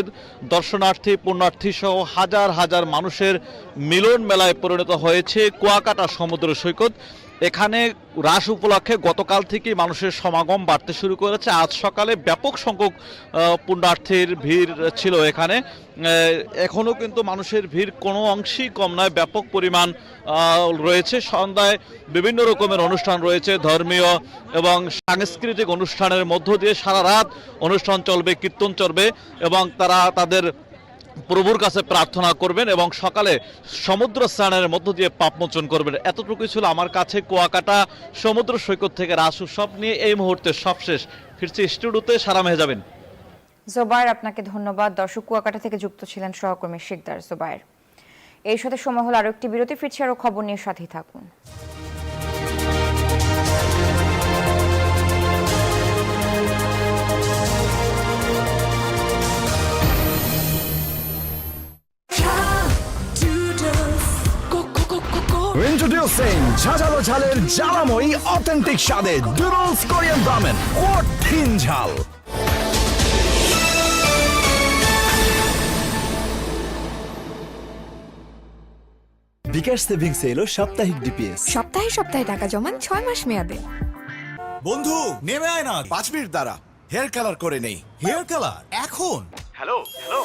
দর্শনার্থী পুণ্যার্থী সহ হাজার হাজার মানুষের মিলন মেলায় পরিণত হয়েছে কুয়াকাটা সমুদ্র সৈকত। এখানে রাস উপলক্ষে গতকাল থেকে মানুষের সমাগম বাড়তে শুরু করেছে। আজ সকালে ব্যাপক সংখ্যক পুণ্যার্থীর ভিড় ছিল এখানে। এখনও কিন্তু মানুষের ভিড় কোনো অংশেই কম নয়, ব্যাপক পরিমাণ রয়েছে। সন্ধ্যায় বিভিন্ন রকমের অনুষ্ঠান রয়েছে, ধর্মীয় এবং সাংস্কৃতিক অনুষ্ঠানের মধ্য দিয়ে সারা রাত অনুষ্ঠান চলবে, কীর্তন চলবে এবং তারা তাদের প্রভুর কাছে প্রার্থনা করবেন এবং সকালে সমুদ্র স্নানের মধ্য দিয়ে পাপমোচন করবেন। এতটুকুই ছিল আমার কাছে কুয়াকাটা সমুদ্র সৈকত থেকে রাস উৎসব নিয়ে এই মুহূর্তে সবশেষ। ফিরছি স্টুডিওতে, সারা মেহে যাবেন। জোবায়ের, আপনাকে ধন্যবাদ। দর্শক, কুয়াকাটা থেকে যুক্ত ছিলেন সহকর্মী শিকদার জোবায়ের। এই সাথে সময় হলো আরো একটি বিরতি। ফিরছি আরো খবর নিয়ে, সাথেই থাকুন। Introducing ঝাঁঝালো ঝালের জ্বালাময়ী অথেন্টিক স্বাদে ডুডলস কোরিয়ান রামেন, কঠিন ঝাল। বিকাশ সেভিংস এলো সাপ্তাহিক ডিপিএস। সপ্তাহে সপ্তাহে টাকা জমান 6 মাস মেয়াদে। বন্ধু নেমে আয় না, 5 মিনিট দাঁড়া, হেয়ার কালার করে নেই। হেয়ার কালার এখন? হ্যালো হ্যালো,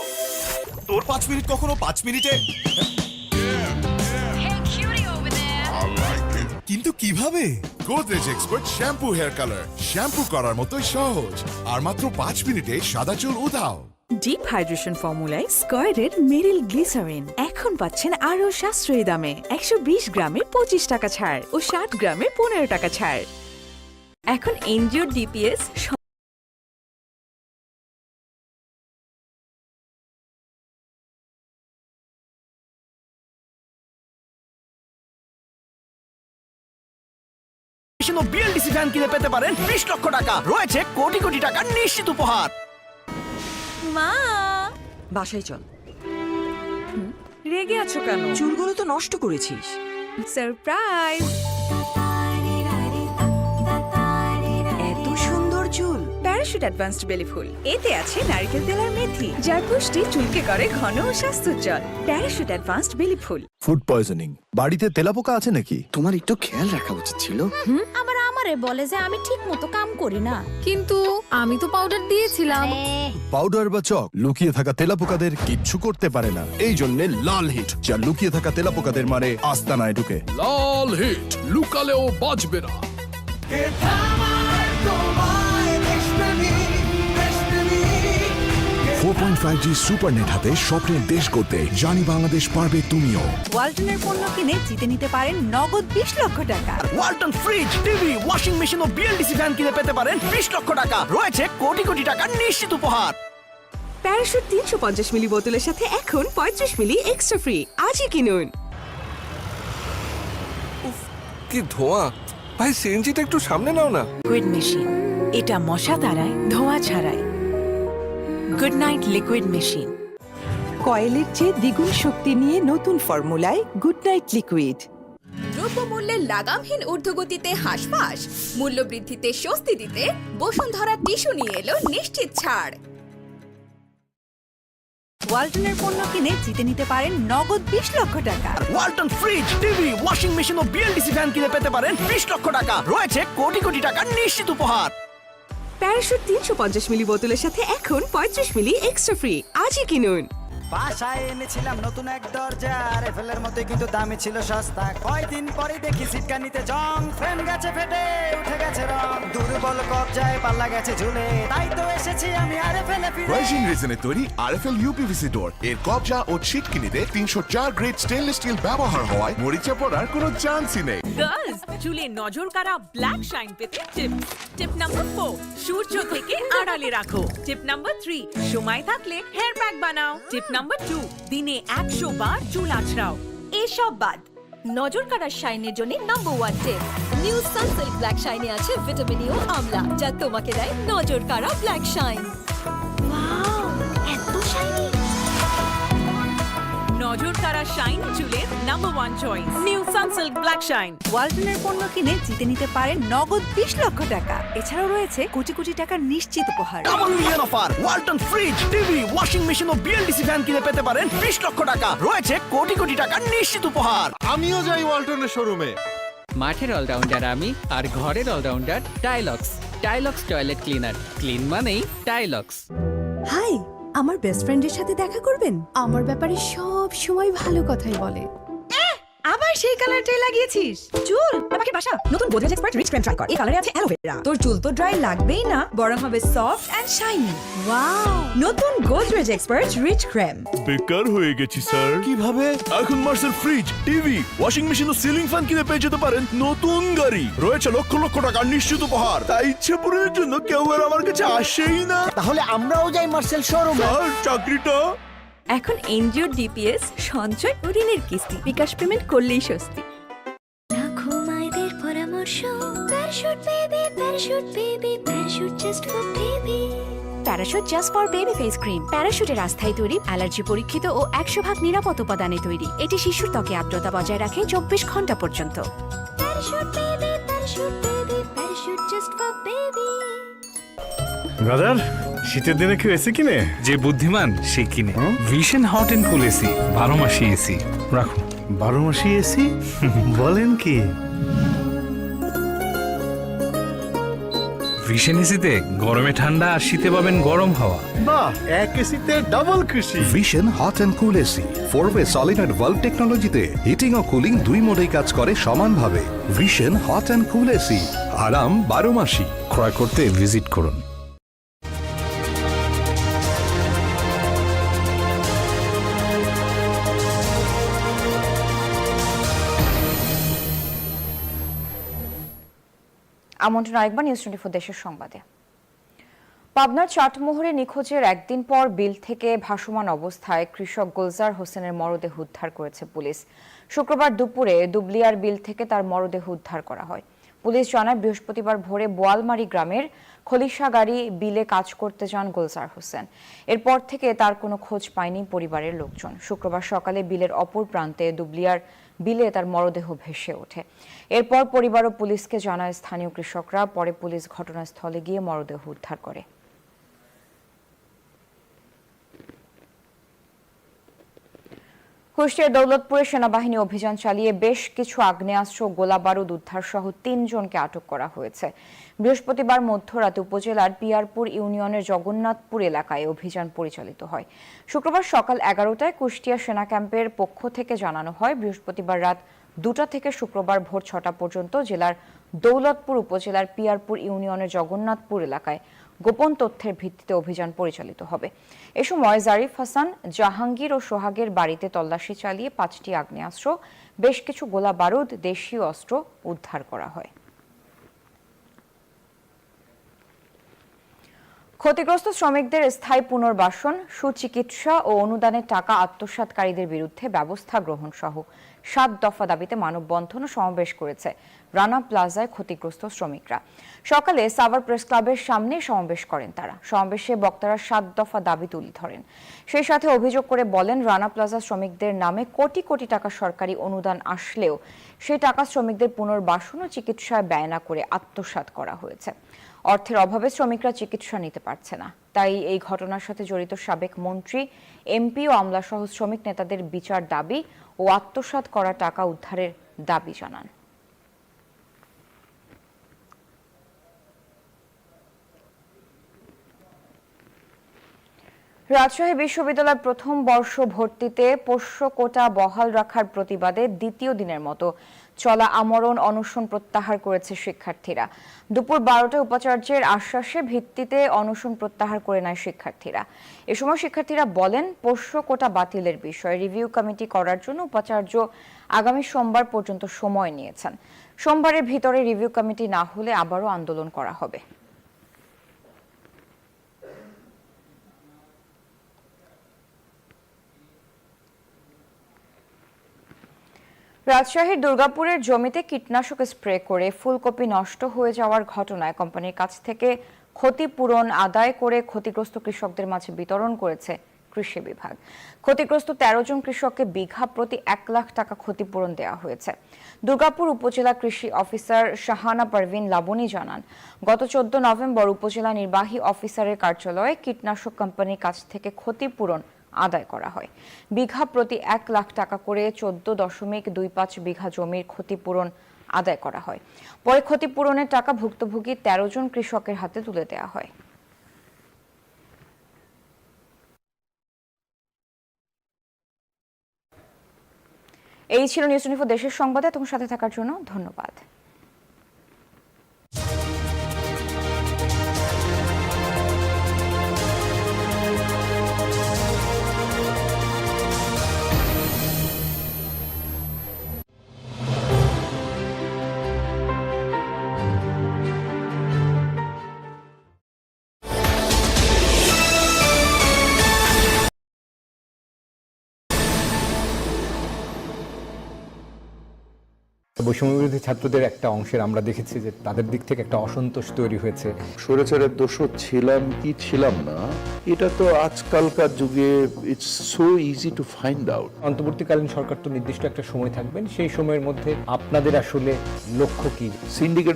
তোর 5 মিনিট কখনো 5 মিনিটে? কিন্তু কিভাবে? Godrej expert shampoo hair colour, shampoo করার মতোই সহজ আর মাত্র 5 মিনিটে সাদা চুল উধাও। ডিপ হাইড্রেশন ফর্মুলায় স্কয়ারের মেরিল গ্লিসারিন এখন পাচ্ছেন আরো সাশ্রয়ী দামে। 120 গ্রামে 25 টাকা ছাড় ও 60 গ্রামে 15 টাকা ছাড়। এখন এনজিও ডিপিএস বিএলডিসি ভ্যান কিনে পেতে পারেন 20 লক্ষ টাকা, রয়েছে কোটি কোটি টাকার নিশ্চিত উপহার। মা, বাসায় চল। রেগে আছো কেন? চুলগুলো তো নষ্ট করেছিস। সারপ্রাইজ! এত সুন্দর চুল। প্যারাশুট অ্যাডভান্সড বেলি ফুল, এতে আছে নারকেল তেল আর মেথি, যার পুষ্টি চুলকে করে ঘন ও স্বাস্থ্যোজ্জ্বল। প্যারাশুট অ্যাডভান্সড বেলি ফুল। ফুড পয়জনিং, বাড়িতে তেলাপোকা আছে নাকি? তোমার একটু খেয়াল রাখা উচিত ছিল। আবার আমারে বলে যে আমি ঠিক মতো কাম করি না, কিন্তু আমি তো পাউডার দিয়েছিলাম। পাউডার বা চক লুকিয়ে থাকা তেলাপোকাদের কিচ্ছু করতে পারে না। এই জন্য লাল হিট, যা লুকিয়ে থাকা তেলাপোকাদের মারে আস্তানায় ঢুকে। লাল হিট, লুকালেও বাজবে না। 4.5G সুপারনেট হাতে স্বপ্নের দেশ করতে জানি বাংলাদেশ পারবে তুমিও। ওয়ালটনের পণ্য কিনে জিতে নিতে পারেন নগদ 20 লক্ষ টাকা। Walton fridge, TV, washing machine ও বিএলডিসি ফ্যান কিনে পেতে পারেন 20 লক্ষ টাকা, রয়েছে কোটি কোটি টাকার নিশ্চিত উপহার। প্যারাশুট 350 মিলি বোতলের সাথে এখন 35 মিলি এক্সট্রা ফ্রি। আজই কিনুন। কি ধোঁয়া! ভাই সিএনজিটা একটু সামনে নাও না। লিকুইড মেশিন, এটা মশা তাড়ায়, ধোঁয়া ছাড়ায়। Good night liquid machine. কয়েলের চেয়ে দ্বিগুণ শক্তি নিয়ে নতুন ফর্মুলায় গুড নাইট লিকুইড। দ্রব্যমূল্য দ্রব্যমূল্যের লাগামহীন ঊর্ধ্বগতিতে হাঁসফাঁস, মূল্যবৃদ্ধিতে স্বস্তি দিতে বসুন্ধরা টিস্যু নিয়ে এলো নিশ্চিত ছাড়। ওয়ালটনের পণ্য কিনে জিতে নিতে পারেন নগদ 20 লক্ষ টাকা। Walton fridge, TV, washing machine ও বিএলডিসি ফ্যান কিনে পেতে পারেন 20 লক্ষ টাকা। রয়েছে কোটি কোটি টাকার নিশ্চিত উপহার। প্যারাশুট 350 মিলি বোতলের সাথে এখন 35 মিলি এক্সট্রা ফ্রি। আজই কিনুন। বাসায় এনেছিলাম নতুন এক দরজা, আরএফএলের মধ্যে কিন্তু দামে ছিল সস্তা। কয়দিন পরে দেখি সিটকানিতে জং, ফ্রেম গেছে ফেটে, উঠে গেছে রং, দুর্বল কবজায় পাল্লা গেছে ঝুলে। তাই তো এসেছি আমি আরএফএল এ ফিরে। রাইজিং রেজনে তৈরি আরএফএল ইউপিভিসি ডোর এর কবজা ও ছিটকিনিতে 304 গ্রেড স্টেনলেস স্টিল ব্যবহার হওয়ায় মরিচা পড়ার কোনো চান্সই নেই। গার্লস, চুলে নজর কাড়া ব্ল্যাক শাইন পেতে টিপস। টিপ নাম্বার 4, সূর্য থেকে আড়ালে রাখো। টিপ নাম্বার 3, সময় থাকলে হেয়ার প্যাক বানাও। টিপ নাম্বার 2, দিনে 100 বার চুল আঁচড়াও। এসব বাদ, নজর কাড়ার শাইনের জন্য নাম্বার 1 টিপ, নিউ সানসিল্ক ব্ল্যাক শাইনে আছে ভিটামিন ই ও আমলা, যা তোমাকে দেয় নজর কাড়া ব্ল্যাক শাইন। ওয়াও, এত শাইনি! নজর কাড়া শাইন চুলের number 1 choice, new Sunsilk black shine. ওয়ালটনের পণ্য কিনে জিতে নিতে পারেন নগদ 20 লক্ষ টাকা। এছাড়াও রয়েছে কোটি কোটি টাকার নিশ্চিত উপহার। Double million offer! Walton fridge, TV, washing machine ও বিএলডিসি ফ্যান কিনে পেতে পারেন 20 লক্ষ টাকা। রয়েছে কোটি কোটি টাকার নিশ্চিত উপহার। আমিও যাই ওয়ালটনের শোরুমে। মাঠের অলরাউন্ডার আমি, আর ঘরের allrounder Tilex. Tilex toilet cleaner, clean মানেই টাইলক্স। হাই, আমার বেস্ট ফ্রেন্ডের সাথে দেখা করবেন? আমার ব্যাপারে সব সময় ভালো কথাই বলে। আবার সেই কালারটাই লাগিয়েছিস? চুল আমাকে বাসা নতুন Godrej expert rich cream try কর। এই কালারে আছে অ্যালোভেরা। তোর চুল তো ড্রাই লাগবেই না, বরং হবে সফট এন্ড শাইনি। ওয়াও, নতুন গোদরেজ এক্সপার্ট রিচ ক্রিম। বেকার হয়ে গেছি স্যার। কিভাবে? এখন Marcel fridge, TV, washing machine ও সিলিং ফ্যান কিনে পেয়ে যেতে পারেন নতুন গাড়ি। রয়েছে লক্ষ লক্ষ টাকার নিশ্চিত উপহার। তাই ইচ্ছে পূরণের জন্য কেউ আর আমার কাছে আসেই না। তাহলে আমরাও যাই মার্সেল শোরুমে। স্যার, চাকরিটা এখন এনজিওর ডিপিএস, সঞ্চয় ও ঋণের কিস্তি বিকাশ পেমেন্ট করলেই স্বস্তি। লাখো মায়েদের পরামর্শ, Parachute baby, Parachute baby, Parachute just for baby. Parachute just for baby face cream. প্যারাশুটের আস্থায় তৈরি, অ্যালার্জি পরীক্ষিত ও 100% নিরাপদ উপাদানে তৈরি। এটি শিশুর ত্বকে আর্দ্রতা বজায় রাখে 24 ঘন্টা পর্যন্ত। Parachute baby, Parachute baby, Parachute just for baby. Brother, শীতের দিনে কেউ এসি কিনে? যে বুদ্ধিমান সে কিনে Vision hot and cool AC. 12 মাসি এসি রাখো। 12 মাসি এসি? বলেন কি? ভিশন এসিতে গরমে ঠান্ডা আর শীতে পাবেন গরম হাওয়া। বাহ, এক এসিতে ডাবল খুশি। Vision hot and cool AC 4-ওয়ে সলিনয়েড ভালভ টেকনোলজিতে হিটিং ও কুলিং দুই মোডেই কাজ করে সমানভাবে। Vision hot and cool AC, আরাম 12 মাসি। ক্রয় করতে ভিজিট করুন। আমন্ত্রণ আরেকবার নিউজ 24 দেশের সংবাদে। পাবনার চাটমোহরে নিখোঁজের একদিন পর বিল থেকে ভাসমান অবস্থায় কৃষক গুলজার হোসেনের মরদেহ উদ্ধার করেছে পুলিশ। শুক্রবার দুপুরে দুবলিয়ার বিল থেকে তার মরদেহ উদ্ধার করা হয়। পুলিশ জানায়, বৃহস্পতিবার ভোরে বোয়ালমারি গ্রামের খলিশাগাড়ি বিলে কাজ করতে যান গুলজার হোসেন। এরপর থেকে তার কোনো খোঁজ পায়নি পরিবারের লোকজন। শুক্রবার সকালে বিলের অপর প্রান্তে দুবলিয়ার বিলে তার মরদেহ ভেসে ওঠে। এরপর পরিবার ও পুলিশকে জানায় স্থানীয় কৃষকরা। পরে পুলিশ ঘটনাস্থলে গিয়ে মরদেহ উদ্ধার করে। কুষ্টিয়ার দৌলতপুরে সেনাবাহিনী অভিযান চালিয়ে বেশ কিছু আগ্নেয়াস্ত্র, গোলাবারুদ উদ্ধার সহ 3 জনকে আটক করা হয়েছে। বৃহস্পতিবার মধ্যরাতে উপজেলার পিয়ারপুর ইউনিয়নের জগন্নাথপুর এলাকায় অভিযান পরিচালিত হয়। শুক্রবার সকাল 11টায় কুষ্টিয়া সেনা ক্যাম্পের পক্ষ থেকে জানানো হয়, বৃহস্পতিবার রাত 2টা থেকে শুক্রবার ভোর 6টা পর্যন্ত জেলার দৌলতপুর উপজেলার পিয়ারপুর ইউনিয়নের জগন্নাথপুর এলাকায় গোপন তথ্যের ভিত্তিতে অভিযান পরিচালিত হবে। এ সময় জারিফ হাসান, জাহাঙ্গীর ও সোহাগের বাড়িতে তল্লাশি চালিয়ে 5টি আগ্নেয়াস্ত্র, বেশ কিছু গোলা বারুদ, দেশীয় অস্ত্র উদ্ধার করা হয়। ক্ষতিগ্রস্ত শ্রমিকদের স্থায়ী পুনর্বাসন, সুচিকিৎসা ও অনুদানের টাকা আত্মসাৎকারীদের বিরুদ্ধে ব্যবস্থা গ্রহণ সহ 7 দফা দাবিতে মানববন্ধন ও সমাবেশ করেছে রানা প্লাজায় ক্ষতিগ্রস্ত শ্রমিকরা। সকালে সাভার প্রেস ক্লাবের সামনে সমাবেশ করেন তারা। সমাবেশে বক্তারা 7 দফা দাবি তুলে ধরেন। সেই সাথে অভিযোগ করে বলেন, রানা প্লাজা শ্রমিকদের নামে কোটি কোটি টাকা সরকারি অনুদান আসলেও সেই টাকা শ্রমিকদের পুনর্বাসন ও চিকিৎসায় ব্যয় না করে আত্মসাৎ করা হয়েছে। অর্থের অভাবে শ্রমিকরা চিকিৎসা নিতে পারছে না। তাই এই ঘটনার সাথে জড়িত সাবেক মন্ত্রী, এমপি ও আমলাসহ শ্রমিক নেতাদের বিচার দাবি ও আত্মসাৎ করা টাকা উদ্ধারের দাবি জানান। রাজশাহী বিশ্ববিদ্যালয়ের প্রথম বর্ষ ভর্তিতে পোষ্য কোটা বহাল রাখার প্রতিবাদে দ্বিতীয় দিনের মতো চলা আমরণ অনশন প্রত্যাহার করেছে শিক্ষার্থীরা। দুপুর 12টায় উপাচার্যের আশ্বাসে ভিত্তিতে অনশন প্রত্যাহার করে নেয় শিক্ষার্থীরা। এ সময় শিক্ষার্থীরা বলেন, পোষ্য কোটা বাতিলের বিষয়ে রিভিউ কমিটি করার জন্য উপাচার্য আগামী সোমবার পর্যন্ত সময় নিয়েছেন। সোমবারের ভিতরে রিভিউ কমিটি না হলে আবারও আন্দোলন করা হবে। রাজশাহীর দুর্গাপুরের জমিতে কীটনাশক স্প্রে করে ফুলকপি নষ্ট হয়ে যাওয়ার ঘটনায় কোম্পানির কাছ থেকে ক্ষতিপূরণ আদায় করে ক্ষতিগ্রস্ত কৃষকদের মাঝে বিতরণ করেছে কৃষি বিভাগ। ক্ষতিগ্রস্ত 13 জন কৃষককে বিঘা প্রতি 1 লাখ টাকা ক্ষতিপূরণ দেওয়া হয়েছে। দুর্গাপুর উপজেলা কৃষি অফিসার শাহানা পারভিন লাবণী জানান, গত 14 নভেম্বর উপজেলা নির্বাহী অফিসারের কার্যালয়ে কীটনাশক কোম্পানির কাছ থেকে ক্ষতিপূরণ আদায় করা হয়। বিঘা প্রতি 1 লাখ টাকা করে 14.25 বিঘা জমির ক্ষতিপূরণ আদায় করা হয়। পরে ক্ষতিপূরণের টাকা ভুক্তভোগী 13 জন কৃষকের হাতে তুলে দেওয়া হয়। এই ছিল নিউজ 24 দেশের সংবাদে। তোমার সাথে থাকার জন্য ধন্যবাদ। বৈষম্যবিরোধী ছাত্রদের একটা অংশের আমরা দেখেছি যে তাদের দিক থেকে একটা অসন্তোষ তৈরি হয়েছে। স্বৈরাচারের দোষর ছিলাম কি ছিলাম না, এটা তো আজকালকার যুগে it's so easy to find out. অন্তর্বর্তীকালীন সরকার তো নির্দিষ্ট একটা সময় থাকবেন, সেই সময়ের মধ্যে আপনাদের আসলে লক্ষ্য কি? সিন্ডিকেট